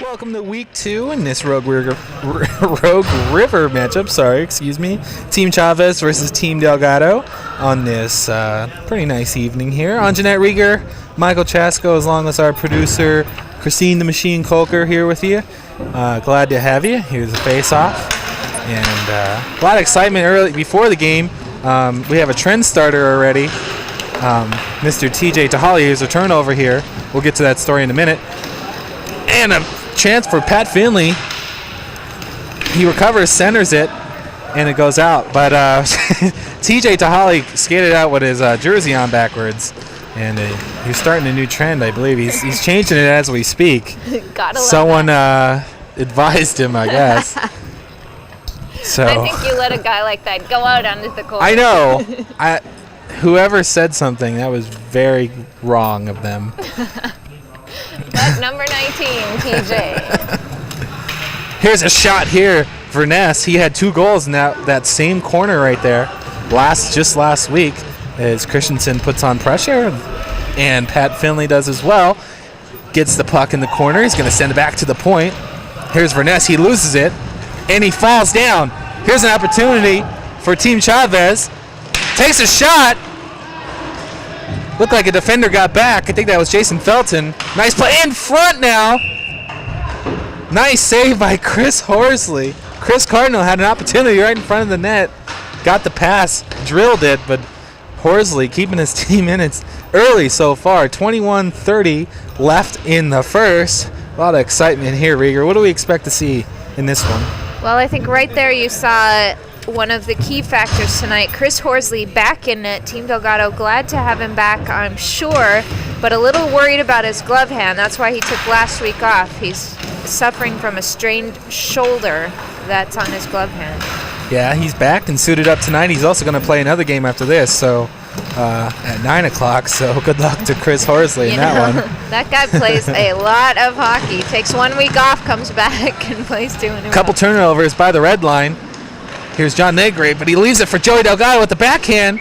Welcome to week 2 in this Rogue River matchup. Team Chavez versus Team Delgado on this pretty nice evening here. Anjanette Rieger, Michael Chasko, as long as our producer Christine the Machine Kolker here with you. Glad to have you. Here's a face-off. And a lot of excitement early before the game. We have a trend starter already. Mr. TJ Tahali, here's a turnover here. We'll get to that story in a minute. And a chance for Pat Finley. He recovers, centers it, and it goes out. But TJ Tahali skated out with his jersey on backwards. And he's starting a new trend, I believe. He's changing it as we speak. Someone advised him, I guess. So I think you let a guy like that go out onto the court. I know. Whoever said something, that was very wrong of them. But number 19, TJ. Here's a shot here for Ness. He had 2 goals in that same corner right there just last week as Christensen puts on pressure, and Pat Finley does as well. Gets the puck in the corner. He's going to send it back to the point. Here's Verness. He loses it, and he falls down. Here's an opportunity for Team Chavez. Takes a shot. Looked like a defender got back. I think that was Jason Felton. Nice play in front now. Nice save by Chris Horsley. Chris Cardinal had an opportunity right in front of the net. Got the pass, drilled it, but Horsley keeping his team in it early so far. 21:30 left in the first. A lot of excitement here, Rieger. What do we expect to see in this one? Well, I think right there you saw one of the key factors tonight. Chris Horsley back in net. Team Delgado glad to have him back, I'm sure, but a little worried about his glove hand. That's why he took last week off. He's suffering from a strained shoulder that's on his glove hand. Yeah, he's back and suited up tonight. He's also going to play another game after this, so at 9 o'clock, so good luck to Chris Horsley in that one. That guy plays a lot of hockey. Takes 1 week off, comes back, and plays 2 in a row. Couple turnovers by the red line. Here's John Negre, but he leaves it for Joey Delgado with the backhand.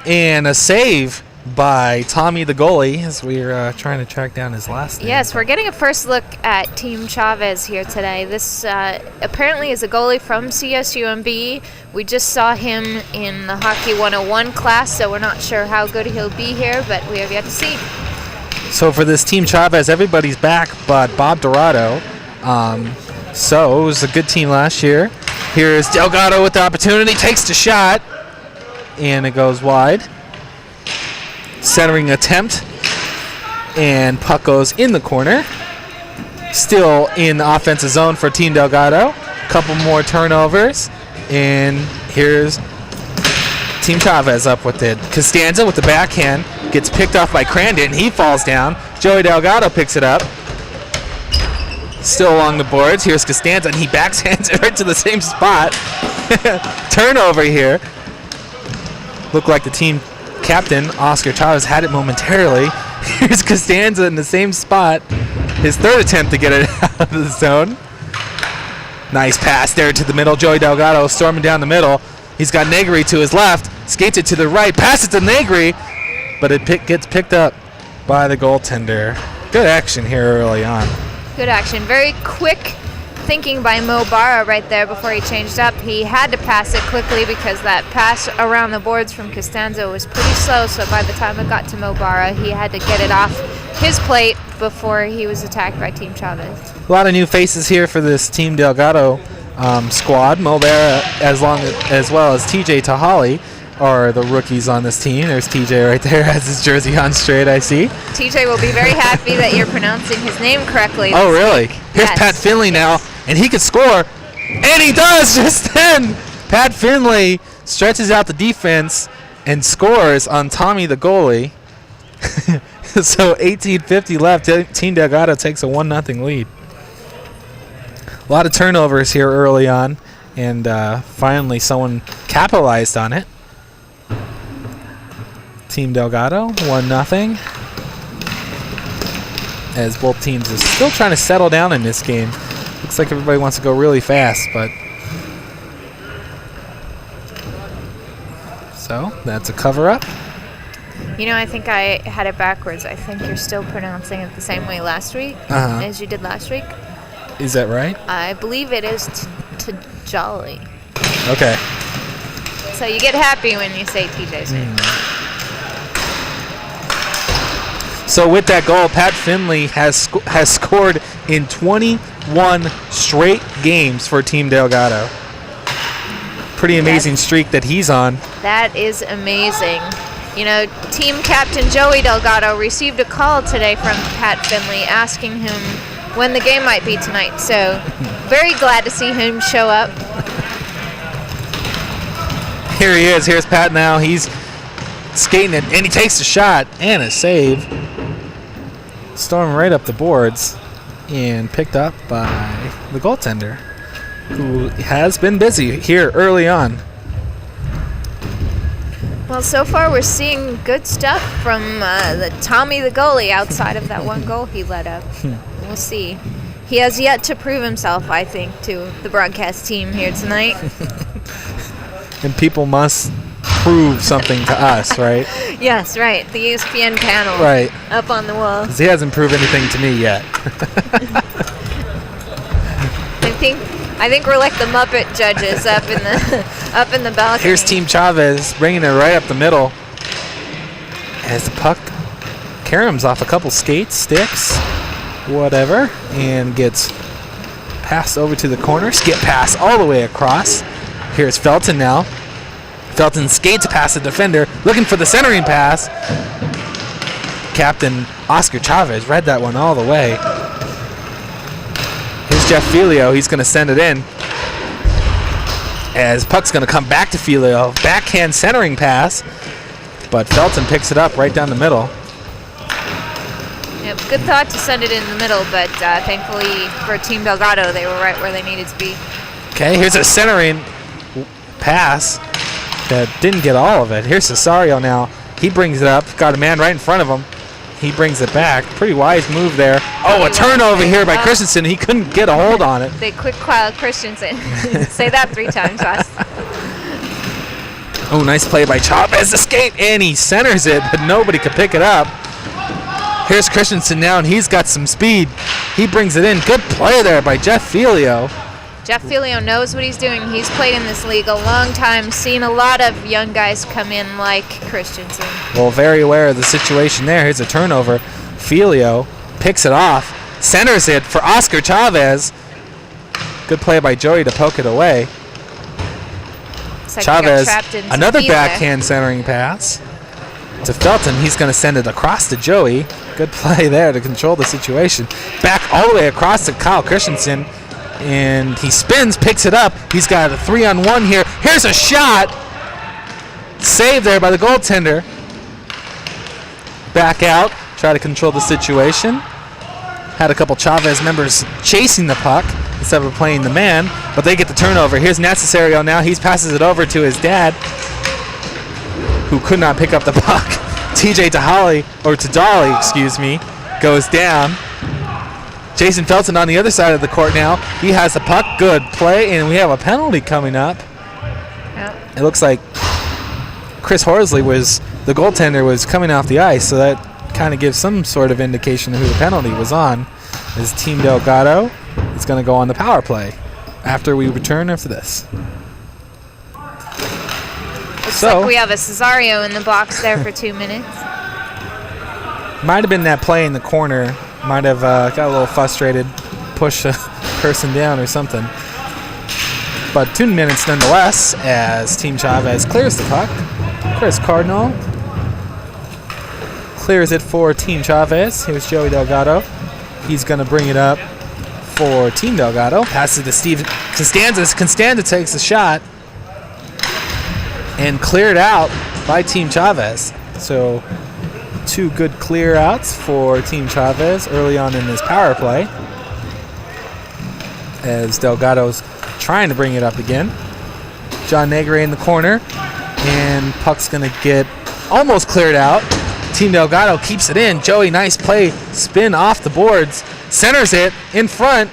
And a save by Tommy the goalie as we're trying to track down his last name. Yes, we're getting a first look at Team Chavez here today. This apparently is a goalie from CSUMB. We just saw him in the Hockey 101 class, so we're not sure how good he'll be here, but we have yet to see. So for this Team Chavez, everybody's back but Bob Dorado. So it was a good team last year. Here's Delgado with the opportunity, takes the shot, and it goes wide. Centering attempt, and puck goes in the corner. Still in the offensive zone for Team Delgado. Couple more turnovers, and here's Team Chavez up with it. Costanza with the backhand, gets picked off by Crandon. He falls down. Joey Delgado picks it up. Still along the boards. Here's Costanza, and he backhands it right to the same spot. Turnover here. Looked like the team captain, Oscar Chavez, had it momentarily. Here's Costanza in the same spot. His third attempt to get it out of the zone. Nice pass there to the middle. Joey Delgado storming down the middle. He's got Negri to his left. Skates it to the right. Passes to Negri, but it gets picked up by the goaltender. Good action here early on. Good action. Very quick thinking by Mo Barra right there before he changed up. He had to pass it quickly because that pass around the boards from Costanza was pretty slow, so by the time it got to Mo Barra, he had to get it off his plate before he was attacked by Team Chavez. A lot of new faces here for this Team Delgado squad. Mo Barra as well as TJ Tahali are the rookies on this team. There's TJ right there, has his jersey on straight, I see. TJ will be very happy that you're pronouncing his name correctly. Oh, really? Week. Here's Pat Finley now, and he can score, and he does just then. Pat Finley stretches out the defense and scores on Tommy the goalie. So 18:50 left. Team Delgado takes a 1-0 lead. A lot of turnovers here early on, and finally someone capitalized on it. Team Delgado, 1-0. As both teams are still trying to settle down in this game. Looks like everybody wants to go really fast, but so that's a cover-up. You know, I think I had it backwards. I think you're still pronouncing it the same way last week as you did last week. Is that right? I believe it is Tajali. Okay. So you get happy when you say TJ's name. So with that goal, Pat Finley has scored in 21 straight games for Team Delgado. Pretty amazing streak that he's on. That is amazing. You know, team captain Joey Delgado received a call today from Pat Finley asking him when the game might be tonight. So very glad to see him show up. Here he is. Here's Pat now. He's skating it, and he takes a shot and a save. Storming right up the boards and picked up by the goaltender, who has been busy here early on. Well, so far we're seeing good stuff from the Tommy the goalie outside of that one goal he let up. We'll see. He has yet to prove himself, I think, to the broadcast team here tonight. And people must prove something to us, right? Yes, right. The ESPN panel right up on the wall. 'Cause he hasn't proved anything to me yet. I think we're like the Muppet judges up in the balcony. Here's Team Chavez bringing it right up the middle. As the puck caroms off a couple skates, sticks, whatever, and gets passed over to the corner. Skip pass all the way across. Here's Felton now. Felton skates past the defender, looking for the centering pass. Captain Oscar Chavez read that one all the way. Here's Jeff Filio. He's going to send it in. As puck's going to come back to Filio. Backhand centering pass. But Felton picks it up right down the middle. Yep, good thought to send it in the middle, but thankfully for Team Delgado, they were right where they needed to be. Okay, here's a centering pass that didn't get all of it. Here's Cesario now. He brings it up. Got a man right in front of him. He brings it back. Pretty wise move there. Oh, a turnover here by Christensen. He couldn't get a hold on it. They quick cloud Christensen. Say that 3 times fast. Oh, nice play by Chavez. Escape, and he centers it, but nobody could pick it up. Here's Christensen now, and he's got some speed. He brings it in. Good play there by Jeff Filio. Jeff Filio knows what he's doing. He's played in this league a long time, seen a lot of young guys come in like Christensen. Well, very aware of the situation there. Here's a turnover. Filio picks it off, centers it for Oscar Chavez. Good play by Joey to poke it away. Like Chavez, another backhand centering pass to Felton. He's going to send it across to Joey. Good play there to control the situation. Back all the way across to Kyle Christensen. And he spins, picks it up. He's got a 3-on-1 here. Here's a shot. Saved there by the goaltender. Back out. Try to control the situation. Had a couple Chavez members chasing the puck instead of playing the man. But they get the turnover. Here's Cesario now. He passes it over to his dad, who could not pick up the puck. TJ Tadali, excuse me, goes down. Jason Felton on the other side of the court now. He has the puck. Good play, and we have a penalty coming up. Yep. It looks like Chris Horsley the goaltender was coming off the ice, so that kind of gives some sort of indication of who the penalty was on. Is Team Delgado is going to go on the power play after we return after this. Looks like we have a Cesario in the box there for 2 minutes. Might have been that play in the corner. Might have got a little frustrated, push a person down or something. But 2 minutes nonetheless as Team Chavez clears the puck. Chris Cardinal clears it for Team Chavez. Here's Joey Delgado. He's going to bring it up for Team Delgado. Passes to Steve Constanza. Constanza takes the shot and cleared out by Team Chavez. So 2 good clear outs for Team Chavez early on in this power play, as Delgado's trying to bring it up again. John Negre in the corner, and puck's going to get almost cleared out. Team Delgado keeps it in. Joey, nice play. Spin off the boards. Centers it in front.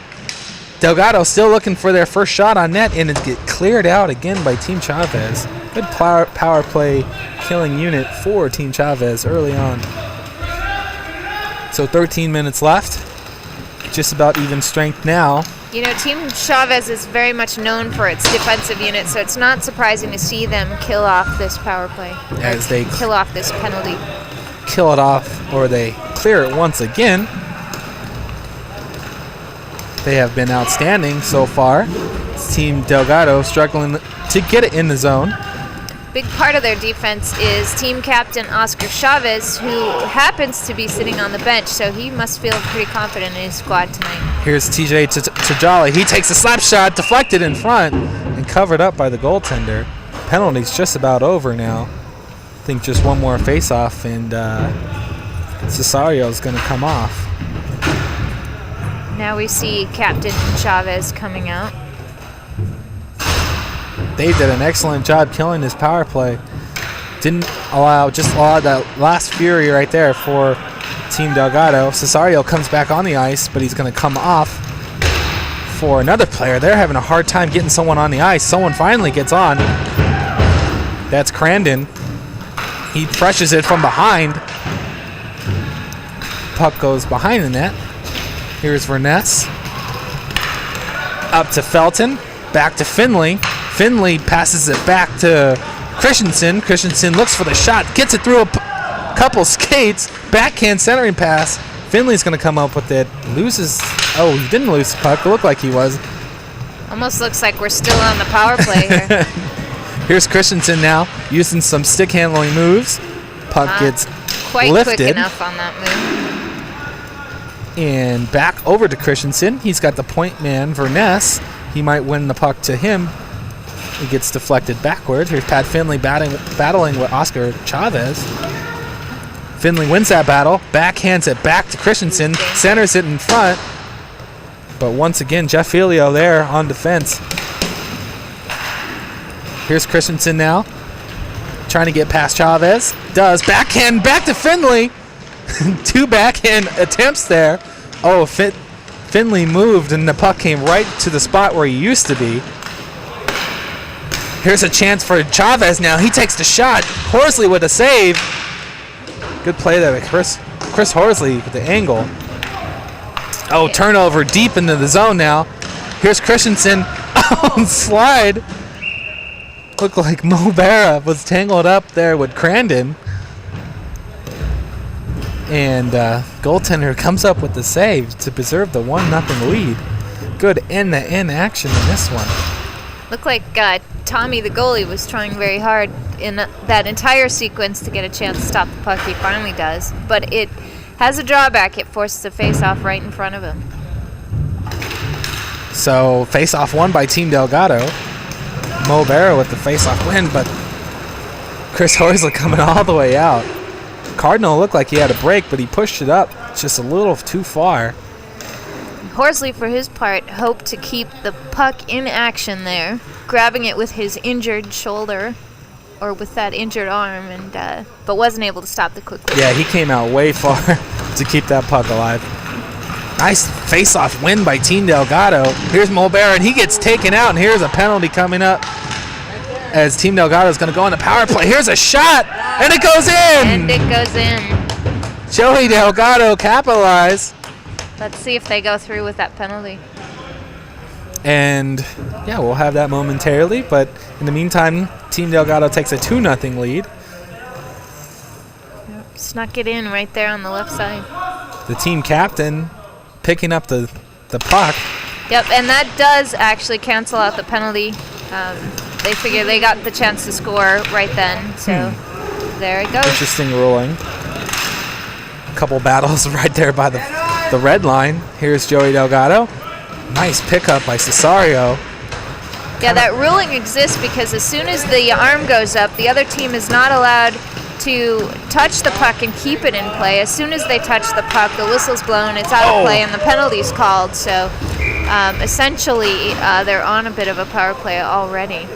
Delgado still looking for their first shot on net, and it gets cleared out again by Team Chavez. Good power play killing unit for Team Chavez early on. So 13 minutes left. Just about even strength now. You know, Team Chavez is very much known for its defensive unit, so it's not surprising to see them kill off this power play. As they kill off this penalty. Kill it off, or they clear it once again. They have been outstanding so far. It's Team Delgado struggling to get it in the zone. Big part of their defense is team captain Oscar Chavez, who happens to be sitting on the bench, so he must feel pretty confident in his squad tonight. Here's TJ Tajali. He takes a slap shot, deflected in front, and covered up by the goaltender. Penalty's just about over now. I think just one more face-off, and Cesario's going to come off. Now we see Captain Chavez coming out. They did an excellent job killing his power play. Just allowed that last fury right there for Team Delgado. Cesario comes back on the ice, but he's going to come off for another player. They're having a hard time getting someone on the ice. Someone finally gets on. That's Crandon. He presses it from behind. Puck goes behind the net. Here's Verness. Up to Felton. Back to Finley. Finley passes it back to Christensen. Christensen looks for the shot, gets it through a couple skates, backhand centering pass. Finley's going to come up with it. Loses. Oh, he didn't lose the puck. It looked like he was. Almost looks like we're still on the power play here. Here's Christensen now using some stick handling moves. Puck gets quite lifted. Quick enough on that move. And back over to Christensen. He's got the point man, Verness. He might win the puck to him. He gets deflected backwards. Here's Pat Finley battling with Oscar Chavez. Finley wins that battle, backhands it back to Christensen, centers it in front. But once again, Jeff Filio there on defense. Here's Christensen now, trying to get past Chavez. Does. Backhand back to Finley. 2 backhand attempts there. Oh, Finley moved and the puck came right to the spot where he used to be. Here's a chance for Chavez now. He takes the shot. Horsley with a save. Good play there by Chris Horsley with the angle. Oh, turnover deep into the zone now. Here's Christensen. Oh, slide. Looked like Mo Barra was tangled up there with Crandon. And goaltender comes up with the save to preserve the 1-0 lead. Good end-to-end action in this one. Looked like Tommy, the goalie, was trying very hard in that entire sequence to get a chance to stop the puck. He finally does. But it has a drawback. It forces a face-off right in front of him. So, face-off won by Team Delgado. Mo Barra with the face-off win, but Chris Horsley coming all the way out. Cardinal looked like he had a break, but he pushed it up just a little too far. Horsley, for his part, hoped to keep the puck in action there, grabbing it with his injured shoulder or with that injured arm, and but wasn't able to stop the quick. Yeah, he came out way far to keep that puck alive. Nice face-off win by Team Delgado. Here's Mo Barra, and he gets taken out, and here's a penalty coming up as Team Delgado is going to go on the power play. Here's a shot, and it goes in! And it goes in. Joey Delgado capitalized. Let's see if they go through with that penalty. And, yeah, we'll have that momentarily. But in the meantime, Team Delgado takes a 2-0 lead. Yep, snuck it in right there on the left side. The team captain picking up the puck. Yep, and that does actually cancel out the penalty. They figure they got the chance to score right then. So there it goes. Interesting ruling. A couple battles right there by the red line. Here's Joey Delgado. Nice pickup by Cesario. Yeah, that ruling exists because as soon as the arm goes up, the other team is not allowed to touch the puck and keep it in play. As soon as they touch the puck, the whistle's blown, it's out of play, and the penalty's called. So essentially, they're on a bit of a power play already.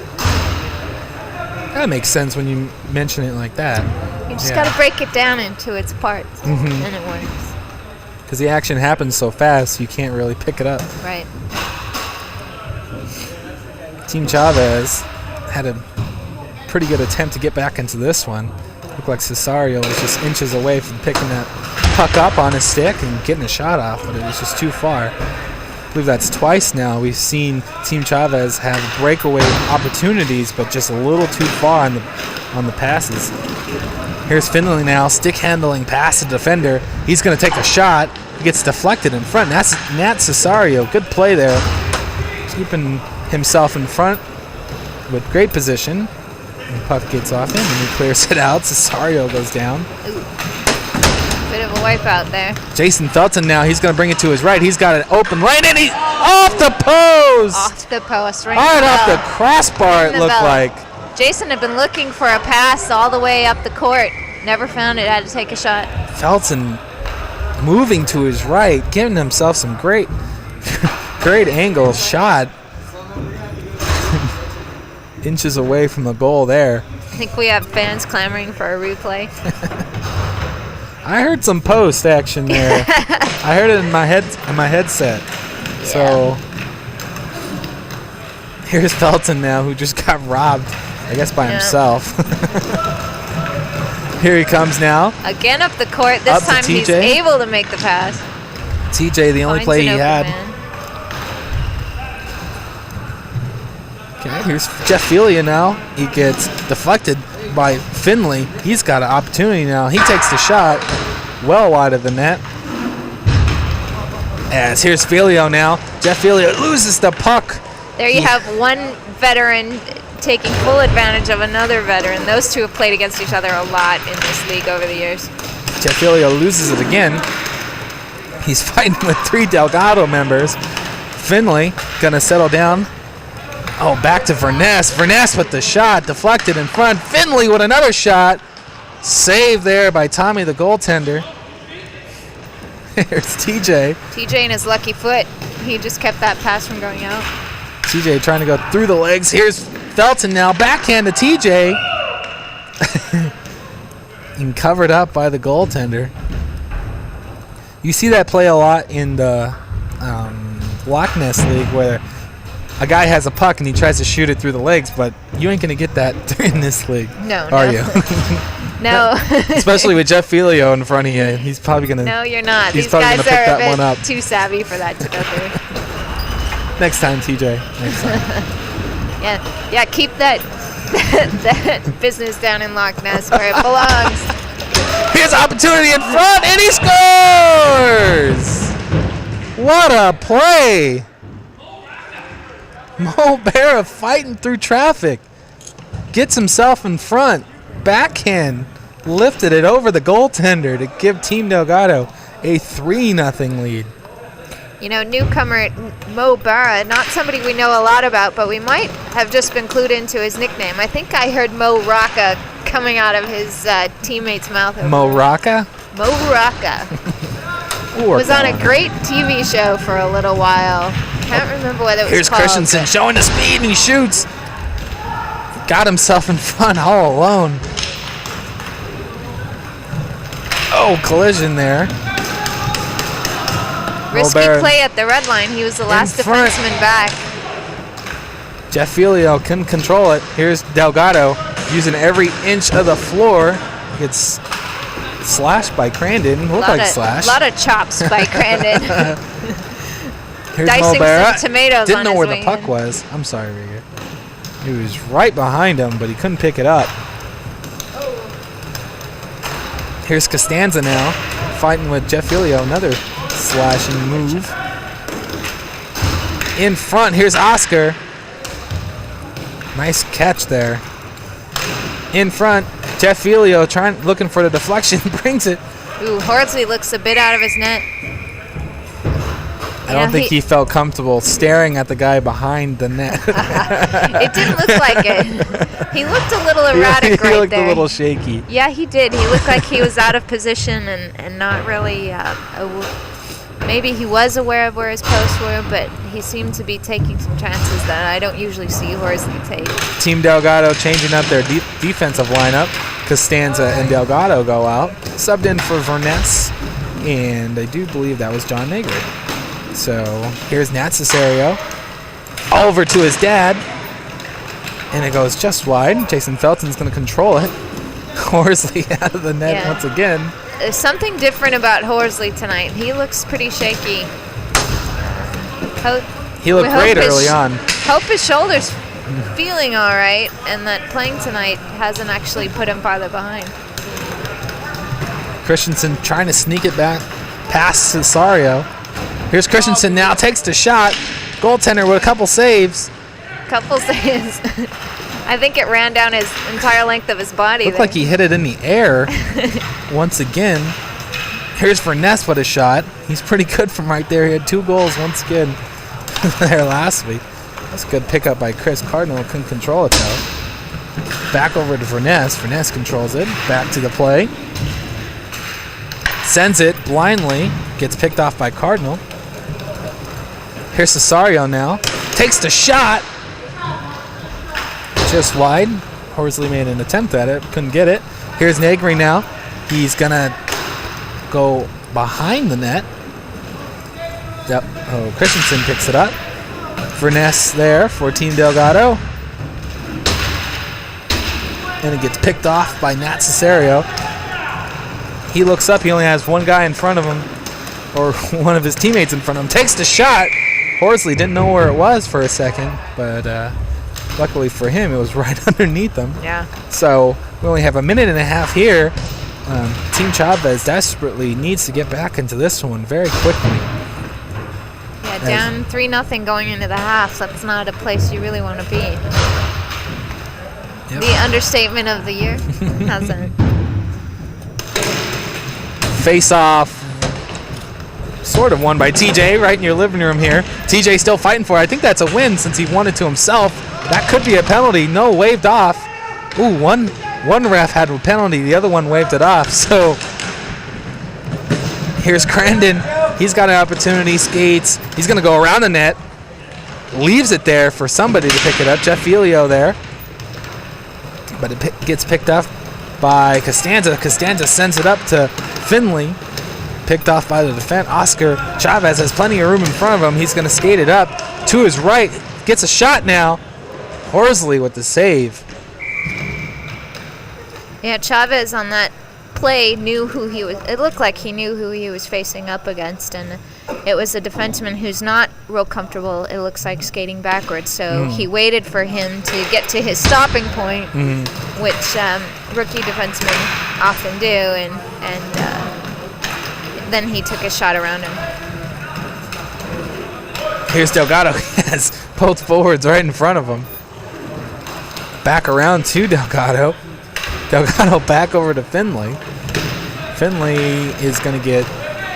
That makes sense when you mention it like that. You just got to break it down into its parts, and it works. Because the action happens so fast, you can't really pick it up. Right. Team Chavez had a pretty good attempt to get back into this one. Looked like Cesario was just inches away from picking that puck up on his stick and getting a shot off, but it was just too far. I believe that's twice now we've seen Team Chavez have breakaway opportunities, but just a little too far on the passes. Here's Finley now, stick handling past the defender. He's going to take a shot. He gets deflected in front. That's Nat Cesario. Good play there, keeping himself in front with great position. And puck gets off him, and he clears it out. Cesario goes down. Ooh. Bit of a wipeout there. Jason Felton now, he's going to bring it to his right. He's got an open lane, and he's off the post! Off the post, right off the crossbar, it looked like. Jason had been looking for a pass all the way up the court. Never found it, had to take a shot. Felton moving to his right, giving himself some great angle shot. Inches away from the goal there. I think we have fans clamoring for a replay. I heard some post action there. I heard it in my headset. Yeah. So here's Felton now, who just got robbed, I guess by himself. Here he comes now. Again up the court. This time he's able to make the pass. TJ, the only play he had. Man. Okay, here's Jeff Felia now. He gets deflected by Finley. He's got an opportunity now. He takes the shot well wide of the net. As here's Filio now. Jeff Filio loses the puck. There you have one veteran taking full advantage of another veteran. Those two have played against each other a lot in this league over the years. Jeff Filio loses it again. He's fighting with 3 Delgado members. Finley gonna settle down. Oh, back to Verness. Verness with the shot, deflected in front. Finley with another shot. Saved there by Tommy, the goaltender. Here's TJ. TJ and his lucky foot. He just kept that pass from going out. TJ trying to go through the legs. Here's Felton now. Backhand to TJ. And covered up by the goaltender. You see that play a lot in the Loch Ness League where a guy has a puck and he tries to shoot it through the legs, but you ain't going to get that in this league. No. Are you? No. Especially with Jeff Filio in front of you. He's probably going to. No, you're not. These guys are a bit one up. too savvy for that to go through. Next time, TJ. Next time. Yeah. Keep that business down in Loch Ness where it belongs. Here's opportunity in front, and he scores! What a play! Mo Barra fighting through traffic. Gets himself in front. Backhand. Lifted it over the goaltender to give Team Delgado a 3-0 lead. You know, newcomer Mo Barra, not somebody we know a lot about, but we might have just been clued into his nickname. I think I heard Mo Rocca coming out of his teammate's mouth. Mo Rocca? Mo Rocca. Was on a great TV show for a little while. Can't remember what it was called. Here's Christensen showing the speed, and he shoots. Got himself in front all alone. Oh, collision there. Risky play at the red line. He was the last defenseman back. Jeff Filio couldn't control it. Here's Delgado using every inch of the floor. Gets slashed by Crandon. Looked like slash. A lot of chops by Crandon. Here's dicing some tomatoes. Didn't know where the puck was. I'm sorry, Rieger. He was right behind him, but he couldn't pick it up. Here's Costanza now, fighting with Jeff Filio. Another slashing move. In front, here's Oscar. Nice catch there. In front, Jeff Filio looking for the deflection, brings it. Ooh, Horsley looks a bit out of his net. I don't think he felt comfortable staring at the guy behind the net. It didn't look like it. He looked a little erratic right there. He looked a little shaky. Yeah, he did. He looked like he was out of position and not really. Maybe he was aware of where his posts were, but he seemed to be taking some chances that I don't usually see Horsley take. Team Delgado changing up their defensive lineup. Costanza and Delgado go out. Subbed in for Verness, and I do believe that was John Negri. So here's Nat Cesario. Over to his dad. And it goes just wide. Jason Felton's going to control it. Horsley out of the net once again. There's something different about Horsley tonight. He looks pretty shaky. He looked great early on. Hope his shoulder's feeling all right, and that playing tonight hasn't actually put him farther behind. Christensen trying to sneak it back past Cesario. Here's Christensen now, takes the shot. Goaltender with a couple saves. I think it ran down his entire length of his body. Looked like he hit it in the air once again. Here's Furness with a shot. He's pretty good from right there. He had 2 goals once again there last week. That's a good pickup by Chris Cardinal. Couldn't control it though. Back over to Furness. Furness controls it. Back to the play. Sends it blindly. Gets picked off by Cardinal. Here's Cesario now. Takes the shot. Just wide. Horsley made an attempt at it. Couldn't get it. Here's Negri now. He's going to go behind the net. Yep. Oh, Christensen picks it up. Furness there for Team Delgado. And it gets picked off by Nat Cesario. He looks up. He only has one guy in front of him, or one of his teammates in front of him. Takes the shot. Horsley didn't know where it was for a second, but luckily for him, it was right underneath him. Yeah. So we only have a minute and a half here. Team Chavez desperately needs to get back into this one very quickly. Yeah, down 3-0 going into the half. That's not a place you really want to be. Yep. The understatement of the year. Hasn't. Face off. Sort of won by TJ right in your living room here. TJ still fighting for it. I think that's a win since he won it to himself. That could be a penalty. No, waved off. Ooh, one ref had a penalty. The other one waved it off. So here's Crandon. He's got an opportunity. Skates. He's going to go around the net. Leaves it there for somebody to pick it up. Jeff Filio there. But it gets picked up by Costanza. Costanza sends it up to Finley. Picked off by the defense. Oscar Chavez has plenty of room in front of him. He's going to skate it up to his right. Gets a shot now. Horsley with the save. Yeah, Chavez on that play knew who he was. It looked like he knew who he was facing up against, and it was a defenseman who's not real comfortable, it looks like, skating backwards. So he waited for him to get to his stopping point, which rookie defensemen often do, and then he took a shot around him. Here's Delgado. He has both forwards right in front of him. Back around to Delgado. Delgado back over to Finley. Finley is going to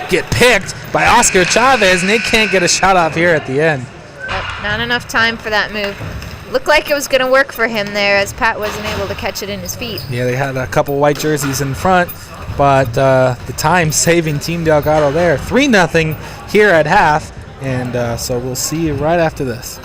get picked by Oscar Chavez, and they can't get a shot off here at the end. Yep, not enough time for that move. Looked like it was going to work for him there, as Pat wasn't able to catch it in his feet. Yeah, they had a couple white jerseys in front, but the time saving Team Delgado there. 3-0 here at half, and so we'll see you right after this.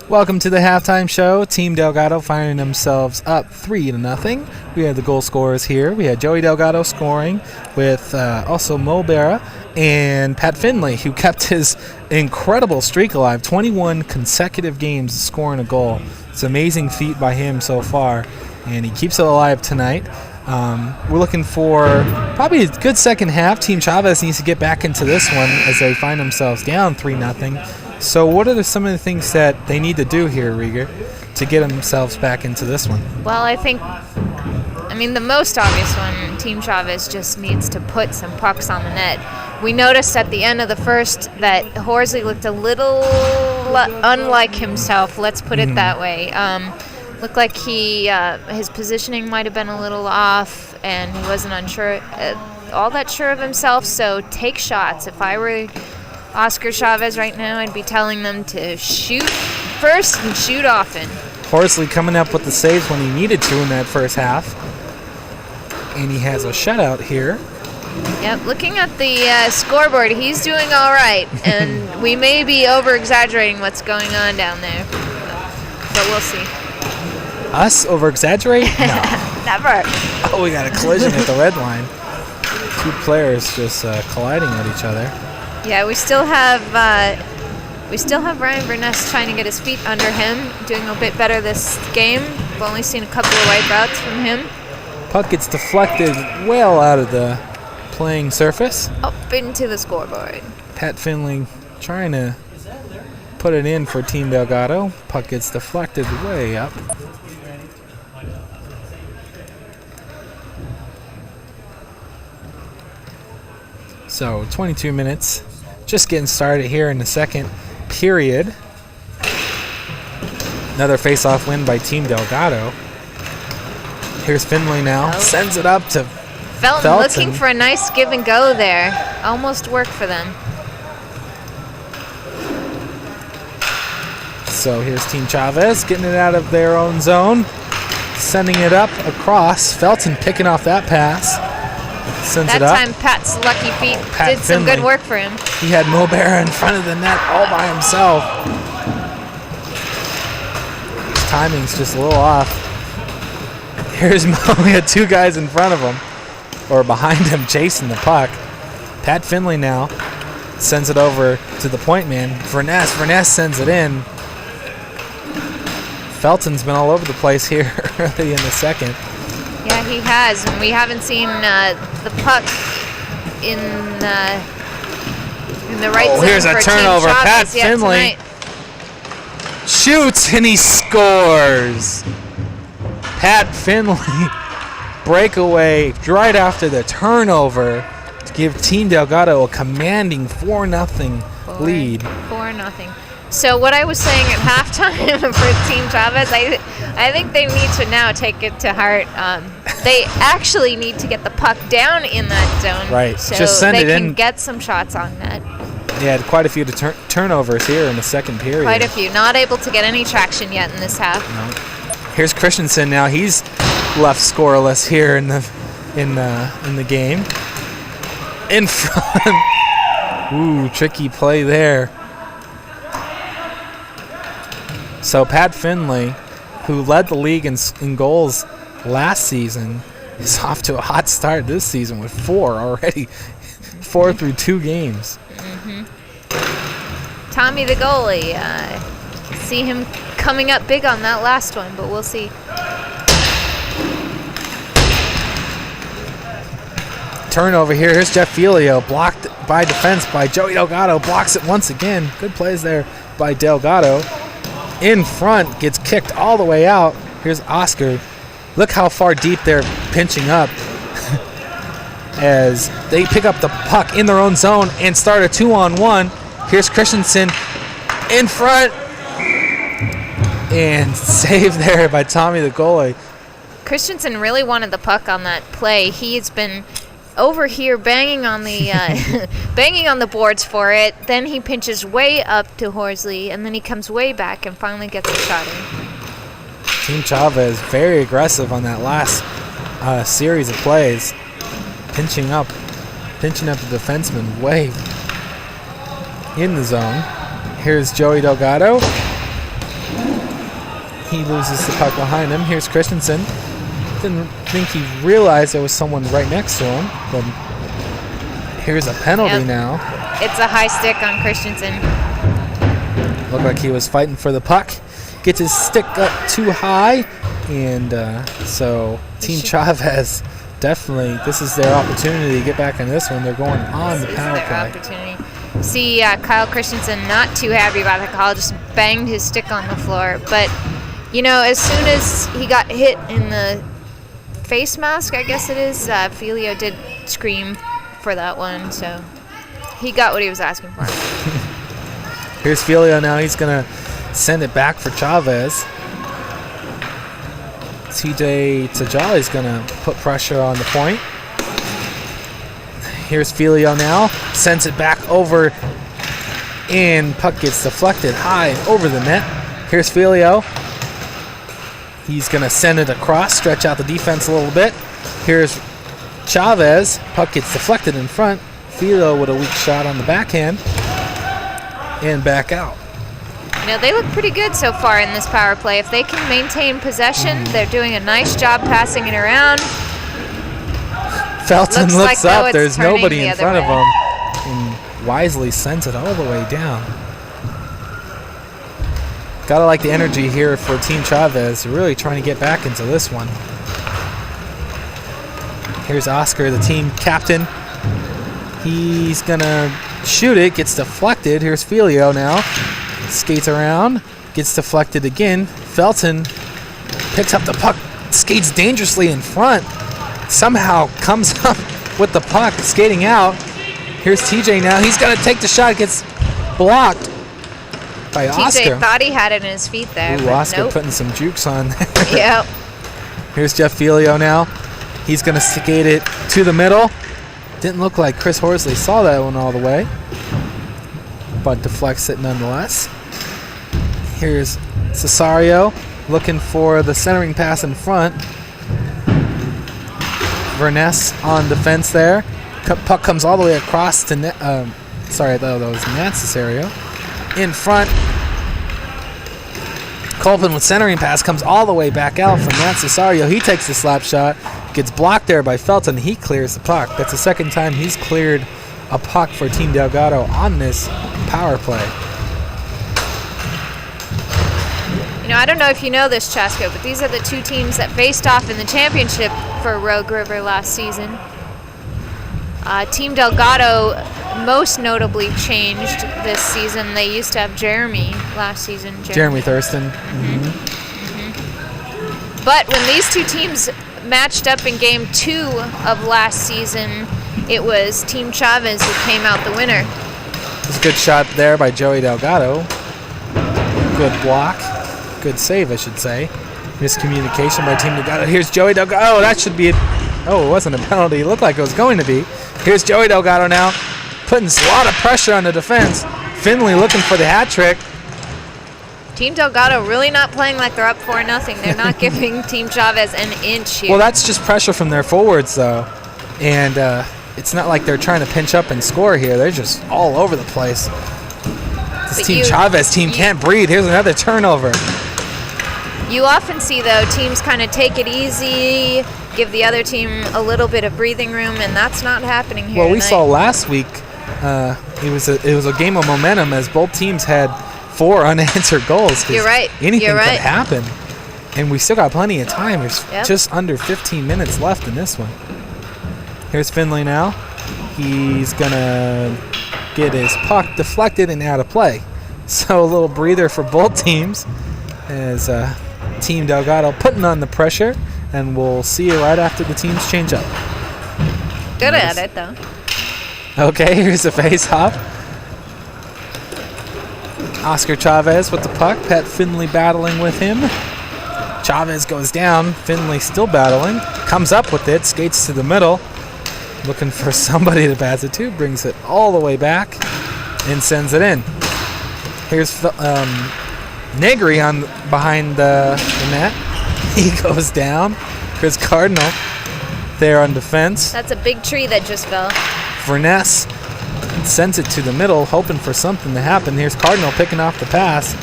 Welcome to the halftime show. Team Delgado finding themselves up 3-0. We had the goal scorers here. We had Joey Delgado scoring with also Mo Berra and Pat Finley, who kept his incredible streak alive. 21 consecutive games scoring a goal. It's an amazing feat by him so far, and he keeps it alive tonight. We're looking for probably a good second half. Team Chavez needs to get back into this one as they find themselves down 3-0. So what are some of the things that they need to do here, Rieger, to get themselves back into this one? Well, I mean, the most obvious one, Team Chavez just needs to put some pucks on the net. We noticed at the end of the first that Horsley looked a little unlike himself, let's put it that way. Looked like his positioning might have been a little off, and he wasn't all that sure of himself, so take shots. If I were Oscar Chavez right now, I'd be telling them to shoot first and shoot often. Horsley coming up with the saves when he needed to in that first half. And he has a shutout here. Yep, looking at the scoreboard, he's doing all right. And we may be over-exaggerating what's going on down there. But we'll see. Us over-exaggerate? No. Never. Oh, we got a collision at the red line. Two players just colliding with each other. Yeah, we still have We still have Ryan Burness trying to get his feet under him, doing a bit better this game. We've only seen a couple of wipeouts from him. Puck gets deflected well out of the playing surface. Up into the scoreboard. Pat Finley trying to put it in for Team Delgado. Puck gets deflected way up. So 22 minutes, just getting started here in the second period. Another face-off win by Team Delgado. Here's Finley now, sends it up to Felton looking for a nice give and go there. Almost worked for them. So here's Team Chavez getting it out of their own zone, sending it up across. Felton picking off that pass. Sends it up. That time Pat's lucky feet did some good work for him. He had Mobera in front of the net all by himself. His timing's just a little off. Here's Mo. We had two guys in front of him, or behind him, chasing the puck. Pat Finley now sends it over to the point man. Verness sends it in. Felton's been all over the place here early in the second. Yeah, he has, and we haven't seen the puck in the right zone. Here's a turnover. Pat Finley shoots and he scores. Pat Finley breakaway right after the turnover to give Team Delgado a commanding 4-0 lead. 4-0. So what I was saying at halftime for Team Chavez, I think they need to now take it to heart. They actually need to get the puck down in that zone, right? So just send they it can in. Get some shots on net. They had quite a few turnovers here in the second period. Quite a few. Not able to get any traction yet in this half. No. Here's Christensen now. He's left scoreless here in the game. In front. Ooh, tricky play there. So Pat Finley, who led the league in goals last season, is off to a hot start this season with 4 already. 4 through 2 games. Tommy the goalie, see him coming up big on that last one, but we'll see. Turnover here. Here's Jeff Filio, blocked by defense by Joey Delgado. Blocks it once again. Good plays there by Delgado. In front, gets kicked all the way out. Here's Oscar. Look how far deep they're pinching up as they pick up the puck in their own zone and start a 2-on-1. Here's Christensen in front and saved there by Tommy the goalie. Christensen really wanted the puck on that play. He's been over here banging on the banging on the boards for it. Then he pinches way up to Horsley, and then he comes way back and finally gets a shot in. Team Chavez very aggressive on that last series of plays, pinching up the defenseman way in the zone. Here's Joey Delgado. He loses the puck behind him. Here's Christensen. Didn't think he realized there was someone right next to him, but here's a penalty now. It's a high stick on Christensen. Looked like he was fighting for the puck. Gets his stick up too high, and so Team Chavez definitely, this is their opportunity to get back on this one. They're going on the power play. Opportunity. See Kyle Christensen not too happy about the call, just banged his stick on the floor. But, you know, as soon as he got hit in the face mask, I guess it is, Filio did scream for that one, so he got what he was asking for. Here's Filio now. He's going to send it back for Chavez. TJ Tajali's going to put pressure on the point. Here's Filio now. Sends it back over, and puck gets deflected high over the net. Here's Filio. He's going to send it across, stretch out the defense a little bit. Here's Chavez. Puck gets deflected in front. Filio with a weak shot on the backhand, and back out. You know, they look pretty good so far in this power play. If they can maintain possession, they're doing a nice job passing it around. Felton looks like, up. There's nobody in front way. of him, and wisely sends it all the way down. Gotta like the energy here for Team Chavez. Really trying to get back into this one. Here's Oscar, the team captain. He's gonna shoot it, gets deflected. Here's Filio now. Skates around, gets deflected again. Felton picks up the puck, skates dangerously in front. Somehow comes up with the puck, skating out. Here's TJ now. He's gonna take the shot, gets blocked by Oscar. TJ thought he had it in his feet there. Ooh, Oscar nope. putting some jukes on. Yep. Here's Jeff Filio now. He's going to skate it to the middle. Didn't look like Chris Horsley saw that one all the way, but deflects it nonetheless. Here's Cesario looking for the centering pass in front. Verness on defense there. Puck comes all the way across to sorry, I thought that was Nat Cesario. In front. Colvin with centering pass comes all the way back out from Nat Cesario. He takes the slap shot, gets blocked there by Felton. He clears the puck. That's the second time he's cleared a puck for Team Delgado on this power play. You know, I don't know if you know this, Chasko, but these are the two teams that faced off in the championship for Rogue River last season. Team Delgado most notably changed this season. They used to have Jeremy last season. Jeremy Thurston. But when these two teams matched up in game 2 of last season, it was Team Chavez who came out the winner. It was a good shot there by Joey Delgado. Good block. Good save, I should say. Miscommunication by Team Delgado. Here's Joey Delgado. Oh, that should be it. Oh, it wasn't a penalty. It looked like it was going to be. Here's Joey Delgado now, putting a lot of pressure on the defense. Finley looking for the hat trick. Team Delgado really not playing like they're up 4-0. They're not giving Team Chavez an inch here. Well, that's just pressure from their forwards, though. And it's not like they're trying to pinch up and score here. They're just all over the place. This Team Chavez team can't breathe. Here's another turnover. You often see, though, teams kind of take it easy, give the other team a little bit of breathing room, and that's not happening here Well, we tonight. saw last week it was a game of momentum as both teams had 4 unanswered goals. You're right. Anything You're right. could happen. And we still got plenty of time. There's Yep. just under 15 minutes left in this one. Here's Finley now. He's going to get his puck deflected and out of play. So a little breather for both teams as Team Delgado putting on the pressure, and we'll see you right after the teams change up. Good at it, though. Okay, here's the face-off. Oscar Chavez with the puck. Pat Finley battling with him. Chavez goes down. Finley still battling. Comes up with it. Skates to the middle. Looking for somebody to pass it to. Brings it all the way back and sends it in. Here's Negri on behind the net. He goes down. Chris Cardinal there on defense. That's a big tree that just fell. Verness sends it to the middle, hoping for something to happen. Here's Cardinal picking off the pass,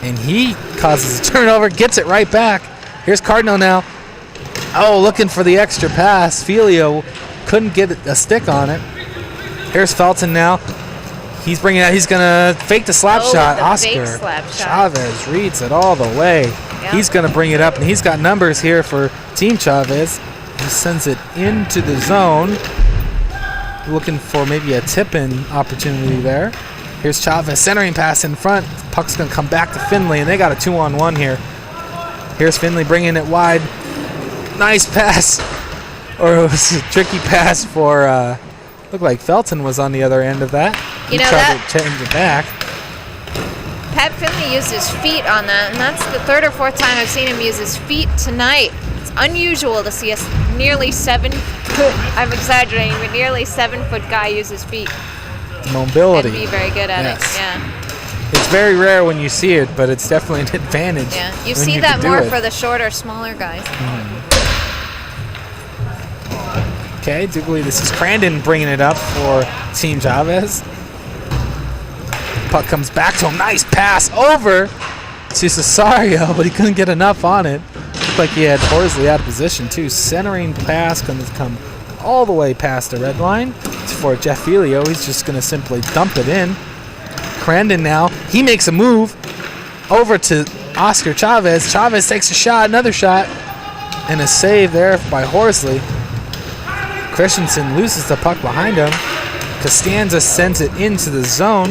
and he causes a turnover, gets it right back. Here's Cardinal now. Oh, looking for the extra pass. Filio couldn't get a stick on it. Here's Felton now. He's bringing out. He's gonna fake the slap shot. Oscar Chavez reads it all the way. Yep. He's gonna bring it up, and he's got numbers here for Team Chavez. He sends it into the zone. Looking for maybe a tip-in opportunity there. Here's Chavez centering pass in front. Puck's gonna come back to Finley, and they got a 2-on-1 here. Here's Finley bringing it wide. Nice pass, or it was a tricky pass for. Looked like Felton was on the other end of that. You know tried that to change it back. Pat Finley used his feet on that, and that's the 3rd or 4th time I've seen him use his feet tonight. It's unusual to see a nearly 7-foot, I'm exaggerating, but nearly 7-foot guy use his feet. Mobility. And be very good at it, yeah. It's very rare when you see it, but it's definitely an advantage. Yeah, you when see you that can more do it. for the shorter, smaller guys. Okay, I do believe this is Crandon bringing it up for Team Chavez. Puck comes back to him. Nice pass over to Cesario, but he couldn't get enough on it. Looked like he had Horsley out of position, too. Centering pass going to come all the way past the red line. It's for Jeff Filio. He's just going to simply dump it in. Crandon now. He makes a move. over to Oscar Chavez. Chavez takes a shot, another shot, and a save there by Horsley. Christensen loses the puck behind him. Costanza sends it into the zone,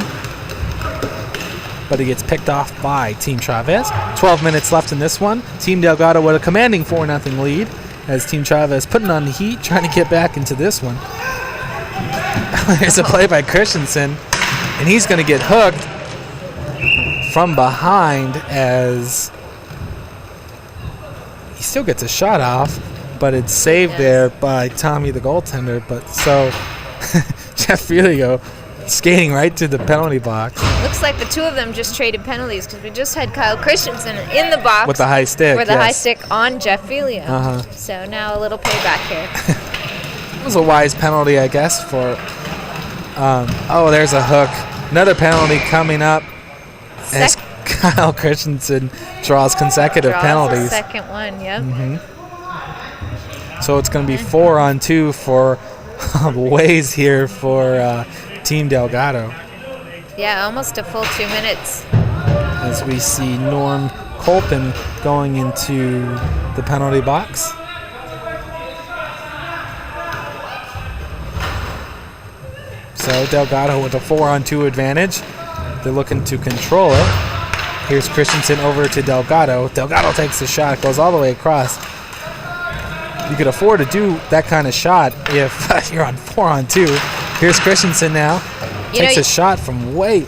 but he gets picked off by Team Chavez. 12 minutes left in this one. Team Delgado with a commanding 4-0 lead as Team Chavez putting on the heat, trying to get back into this one. There's a play by Christensen, and he's going to get hooked from behind as he still gets a shot off, but it's saved there by Tommy the goaltender. But so Jeff Filio skating right to the penalty box. Looks like the two of them just traded penalties because we just had Kyle Christensen in the box with the high stick. With the high stick on Jeff Filio. Uh-huh. So now a little payback here. It was a wise penalty, I guess, for there's a hook. Another penalty coming up as Kyle Christensen draws consecutive penalties. The second one, yep. Mm-hmm. So it's going to be 4-on-2 for Ways here for Team Delgado. Yeah, almost a full 2 minutes. As we see Norm Colpin going into the penalty box. So Delgado with a 4-on-2 advantage. They're looking to control it. Here's Christensen over to Delgado. Delgado takes the shot, goes all the way across. You could afford to do that kind of shot if you're on 4-on-2. Here's Christensen now. Takes a shot from way.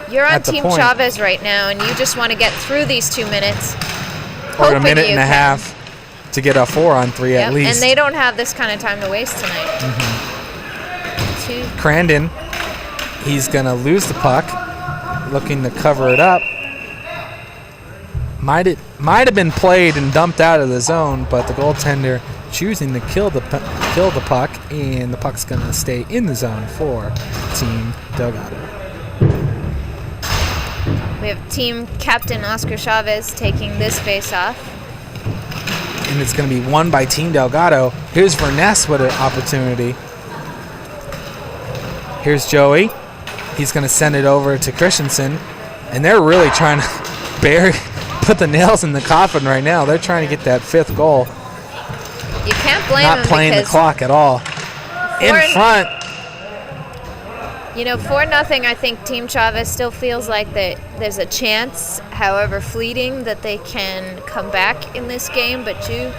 You're on Team Chavez right now, and you just want to get through these 2 minutes. Or a minute and a half to get a 4-on-3 at least. And they don't have this kind of time to waste tonight. Mm-hmm. Crandon, he's going to lose the puck, looking to cover it up. Might have been played and dumped out of the zone, but the goaltender choosing to kill the puck, and the puck's going to stay in the zone for Team Delgado. We have team captain Oscar Chavez taking this face-off. And it's going to be won by Team Delgado. Here's Verness with an opportunity. Here's Joey. He's going to send it over to Christensen, and they're really trying to put the nails in the coffin right now. They're trying to get that 5th goal. You can't blame them. Not playing the clock at all. In front. 4-0, I think Team Chavez still feels like that there's a chance, however fleeting, that they can come back in this game. But you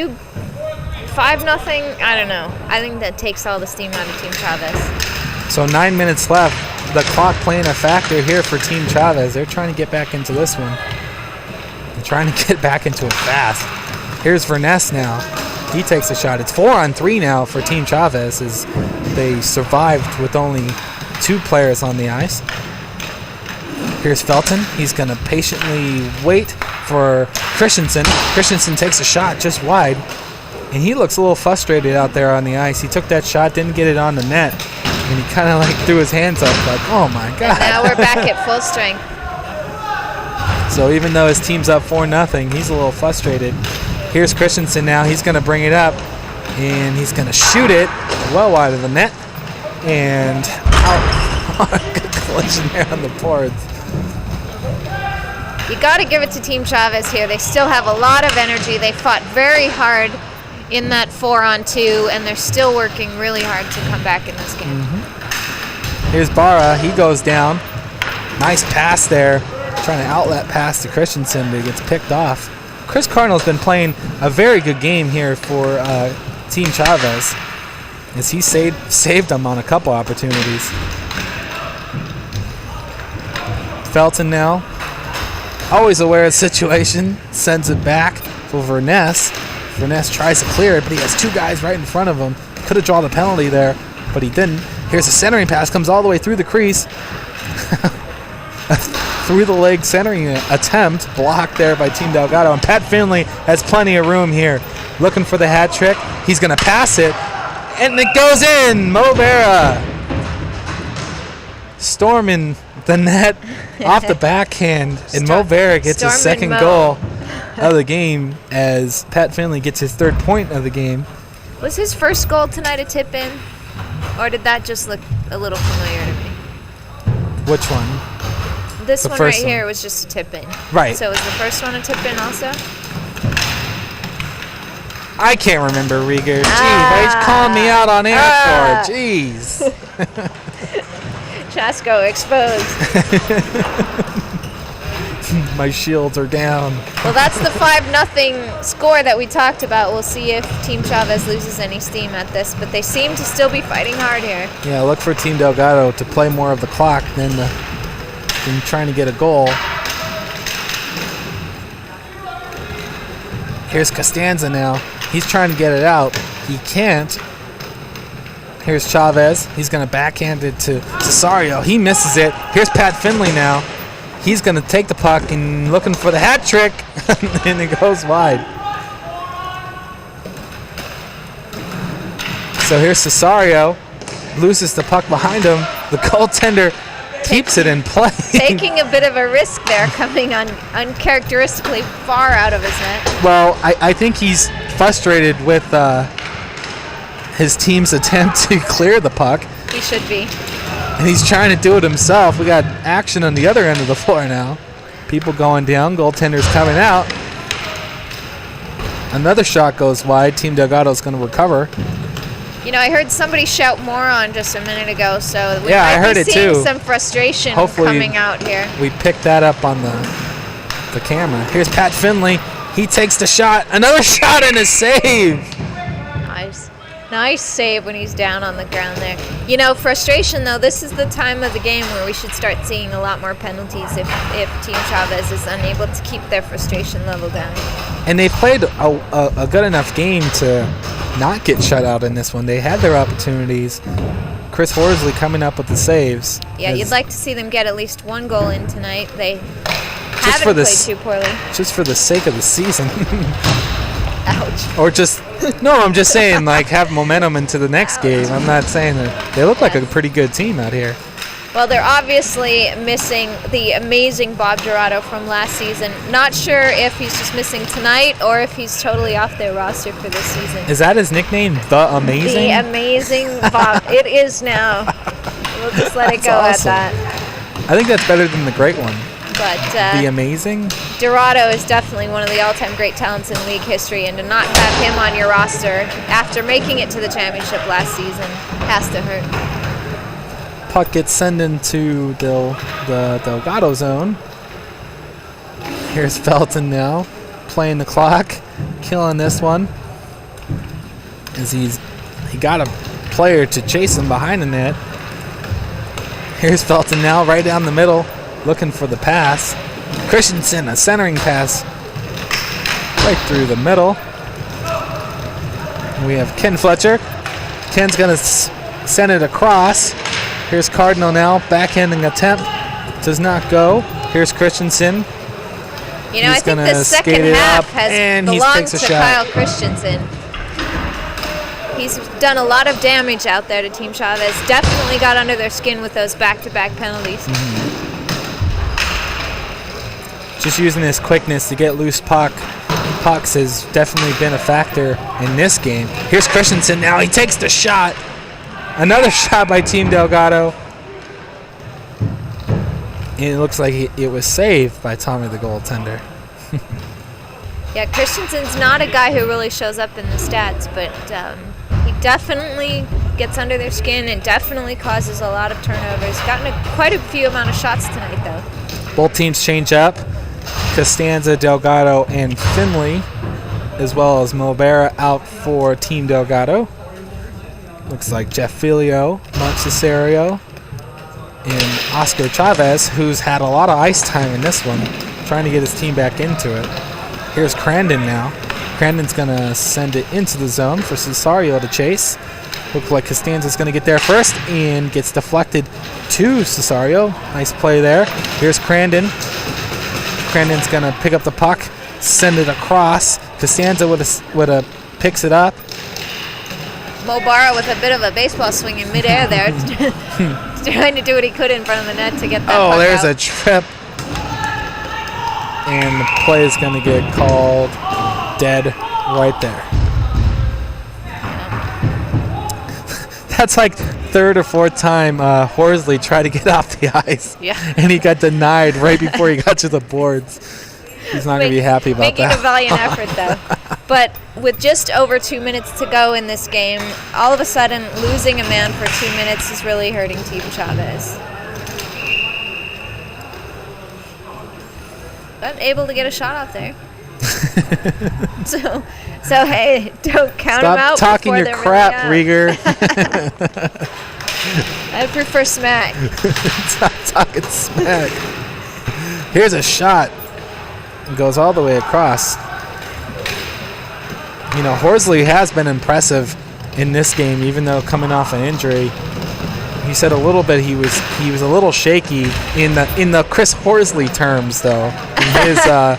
5-0, I don't know. I think that takes all the steam out of Team Chavez. So 9 minutes left. The clock playing a factor here for Team Chavez. They're trying to get back into this one. They're trying to get back into it fast. Here's Verness now. He takes a shot. It's 4-on-3 now for Team Chavez as they survived with only 2 players on the ice. Here's Felton. He's going to patiently wait for Christensen. Christensen takes a shot just wide, and he looks a little frustrated out there on the ice. He took that shot, didn't get it on the net, and he kind of threw his hands up like, oh my God. And now we're back at full strength. So even though his team's up 4-0, he's a little frustrated. Here's Christensen now. He's going to bring it up, and he's going to shoot it well wide of the net. And out. Good collision there on the boards. You got to give it to Team Chavez here. They still have a lot of energy. They fought very hard in that 4-on-2, and they're still working really hard to come back in this game. Mm-hmm. Here's Barra. He goes down. Nice pass there. Trying to outlet pass to Christensen, but he gets picked off. Chris Cardinal's been playing a very good game here for Team Chavez as he saved them on a couple opportunities. Felton now, always aware of the situation, sends it back for Verness. Verness tries to clear it, but he has 2 guys right in front of him. Could have drawn the penalty there, but he didn't. Here's a centering pass, comes all the way through the crease. Through the leg centering attempt, blocked there by Team Delgado. And Pat Finley has plenty of room here. Looking for the hat trick. He's going to pass it, and it goes in. Mo Berra storming the net off the backhand. And Mo Berra gets his second goal of the game as Pat Finley gets his 3rd point of the game. Was his first goal tonight a tip-in? Or did that just look a little familiar to me? Which one? this The one right first one. here was just a tip-in. Right. So was the first one a tip-in also? I can't remember, Rieger. Jeez, why are you calling me out on air for? Jeez. Chasko exposed. My shields are down. Well, that's the 5-0 score that we talked about. We'll see if Team Chavez loses any steam at this, but they seem to still be fighting hard here. Yeah, look for Team Delgado to play more of the clock than trying to get a goal. Here's Costanza now. He's trying to get it out. He can't. Here's Chavez. He's going to backhand it to Cesario. He misses it. Here's Pat Finley now. He's going to take the puck and looking for the hat trick, and it goes wide. So here's Cesario. Loses the puck behind him. The goaltender keeps it in play. Taking a bit of a risk there, coming uncharacteristically far out of his net. Well, I think he's frustrated with his team's attempt to clear the puck. He should be. And he's trying to do it himself. We got action on the other end of the floor now. People going down. Goaltender's coming out. Another shot goes wide. Team Delgado's going to recover. You know, I heard somebody shout moron just a minute ago, so we Yeah, I might heard be it seeing too. some frustration Hopefully coming out here. We picked that up on the camera. Here's Pat Finley. He takes the shot. Another shot and a save. Nice save when he's down on the ground there. You know, frustration, though, this is the time of the game where we should start seeing a lot more penalties if Team Chavez is unable to keep their frustration level down. And they played a good enough game to not get shut out in this one. They had their opportunities. Chris Horsley coming up with the saves. Yeah, you'd like to see them get at least one goal in tonight. They haven't for played this- too poorly. Just for the sake of the season. Ouch. Or just, no, I'm just saying, like, have momentum into the next game. I'm not saying that. They look like a pretty good team out here. Well, they're obviously missing the amazing Bob Dorado from last season. Not sure if he's just missing tonight or if he's totally off their roster for this season. Is that his nickname, The Amazing? The amazing Bob. It is now. We'll just let it go That's awesome. at that. I think that's better than the great one. But The Amazing? Dorado is definitely one of the all-time great talents in league history, and to not have him on your roster after making it to the championship last season has to hurt. Puck gets sent into the Delgado zone. Here's Felton now, playing the clock, killing this one. As he got a player to chase him behind the net. Here's Felton now, right down the middle, looking for the pass. Christensen, a centering pass, right through the middle. We have Ken Fletcher. Ken's gonna send it across. Here's Cardinal now, backhanding attempt, does not go. Here's Christensen. You know, He's I think gonna the second skate it half up, has and he belonged takes to a shot. Kyle Christensen. He's done a lot of damage out there to Team Chavez. Definitely got under their skin with those back-to-back penalties. Just using his quickness to get loose pucks has definitely been a factor in this game. Here's Christensen now. He takes the shot. Another shot by Team Delgado. And it looks like it was saved by Tommy the goaltender. Yeah, Christensen's not a guy who really shows up in the stats, but he definitely gets under their skin and definitely causes a lot of turnovers. Gotten quite a few amount of shots tonight, though. Both teams change up. Costanza, Delgado, and Finley, as well as Mulbera out for Team Delgado. Looks like Jeff Filio, Mark Cesario, and Oscar Chavez, who's had a lot of ice time in this one, trying to get his team back into it. Here's Crandon now. Crandon's going to send it into the zone for Cesario to chase. Looks like Costanza's going to get there first and gets deflected to Cesario. Nice play there. Here's Crandon. Crandon's going to pick up the puck, send it across. Costanza with a picks it up. Mobara with a bit of a baseball swing in midair there. He's trying to do what he could in front of the net to get that puck There's out. a trip. And the play is going to get called dead right there. That's like third or fourth time Horsley tried to get off the ice. Yeah. And he got denied right before he got to the boards. He's not going to be happy about making that. a valiant effort, though. But with just over 2 minutes to go in this game, all of a sudden losing a man for 2 minutes is really hurting Team Chavez. But able to get a shot off there. So hey, don't count them out. Stop talking your they're crap, really Rieger. I prefer smack. Stop talking smack. Here's a shot. It goes all the way across. You know, Horsley has been impressive in this game, even though coming off an injury. He said a little bit he was a little shaky in the Chris Horsley terms, though, in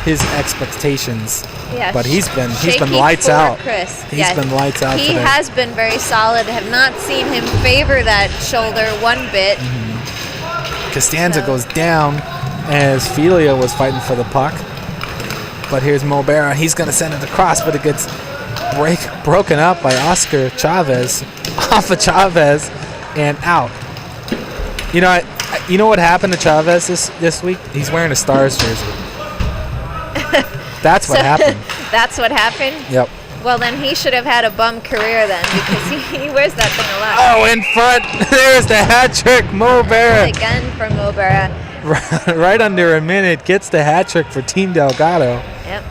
his expectations. Yeah, but he's been shaky lights for out. Chris. He's been lights out He today. has been very solid. Have not seen him favor that shoulder one bit. Costanza goes down as Felia was fighting for the puck. But here's Mulbera. He's going to send it across, but it gets broken up by Oscar Chavez. Off of Chavez and out. You know what happened to Chavez this week? He's wearing a Stars jersey. That's what happened. That's what happened? Yep. Well, then he should have had a bum career then, because he wears that thing a lot. Oh, in front. There's the hat trick. Mulbera. Again from Mulbera. Right under a minute, gets the hat trick for Team Delgado. Yep.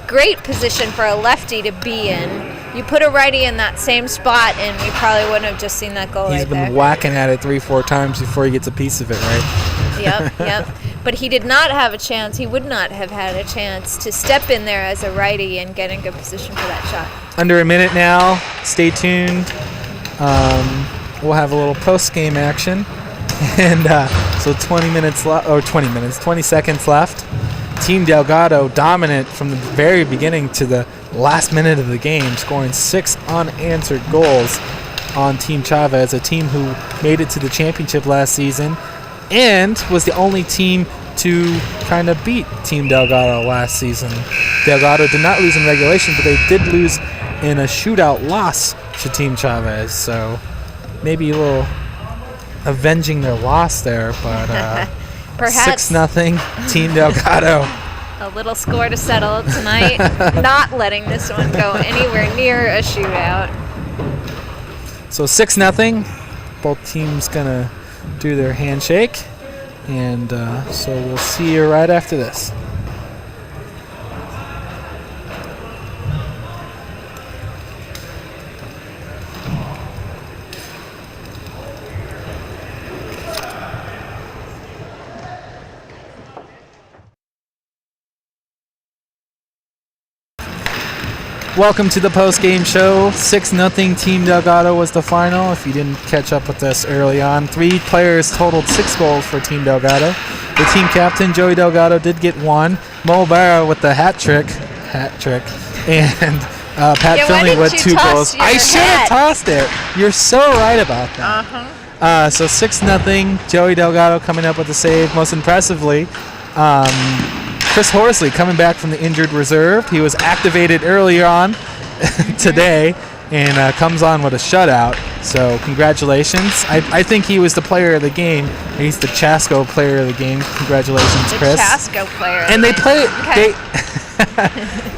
Great position for a lefty to be in. You put a righty in that same spot, and you probably wouldn't have just seen that goal He's right been there. whacking at it 3-4 times before he gets a piece of it, right? Yep. But he did not have a chance. He would not have had a chance to step in there as a righty and get in good position for that shot. Under a minute now. Stay tuned. We'll have a little post-game action. And so 20 seconds left. Team Delgado dominant from the very beginning to the last minute of the game, scoring 6 unanswered goals on Team Chavez, a team who made it to the championship last season and was the only team to kind of beat Team Delgado last season. Delgado did not lose in regulation, but they did lose in a shootout loss to Team Chavez. So maybe a little avenging their loss there, but Perhaps 6-0 Team Delgado. a little score to settle tonight, not letting this one go anywhere near a shootout. So 6-0. Both teams gonna do their handshake, and so we'll see you right after this. Welcome to the post-game show. 6-0 Team Delgado was the final. If you didn't catch up with us early on, 3 players totaled 6 goals for Team Delgado. The team captain, Joey Delgado, did get 1. Mulbera with the hat trick, and Pat Finley with 2 goals. I should have tossed it. You're so right about that. So 6-0. Joey Delgado coming up with the save. Most impressively, Chris Horsley coming back from the injured reserve. He was activated earlier on today and comes on with a shutout. So congratulations. I think he was the player of the game. He's the Chasco player of the game. Congratulations, Chris. The Chasco player. And they play.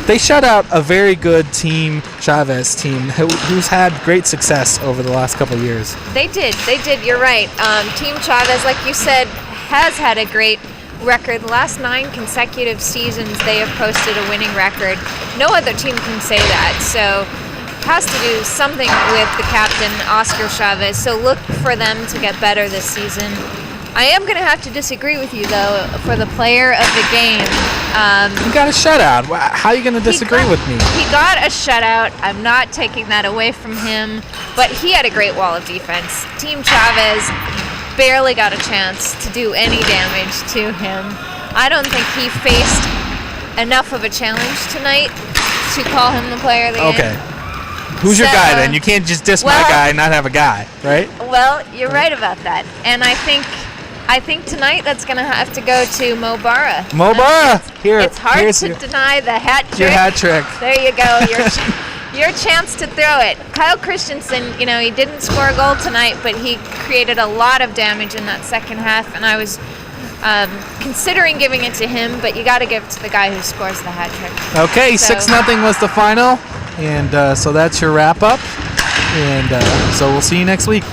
They shut out a very good Team Chavez team who's had great success over the last couple of years. They did. You're right. Team Chavez, like you said, has had a great record. The last 9 consecutive seasons they have posted a winning record. No other team can say that. So has to do something with the captain, Oscar Chavez. So look for them to get better this season. I am going to have to disagree with you, though, for the player of the game. You got a shutout. How are you going to disagree with me? He got a shutout. I'm not taking that away from him, but he had a great wall of defense. Team Chavez barely got a chance to do any damage to him. I don't think he faced enough of a challenge tonight to call him the player of the game. Okay. Who's your guy then? You can't just diss my guy and not have a guy, right? Well, you're right about that. And I think tonight that's going to have to go to Mulbera. Mulbera! It's hard to deny the hat trick. Your hat trick. There you go. Your chance to throw it. Kyle Christensen, he didn't score a goal tonight, but he created a lot of damage in that second half, and I was considering giving it to him, but you got to give it to the guy who scores the hat trick. Okay, 6-0 was the final, and so that's your wrap-up, and so we'll see you next week.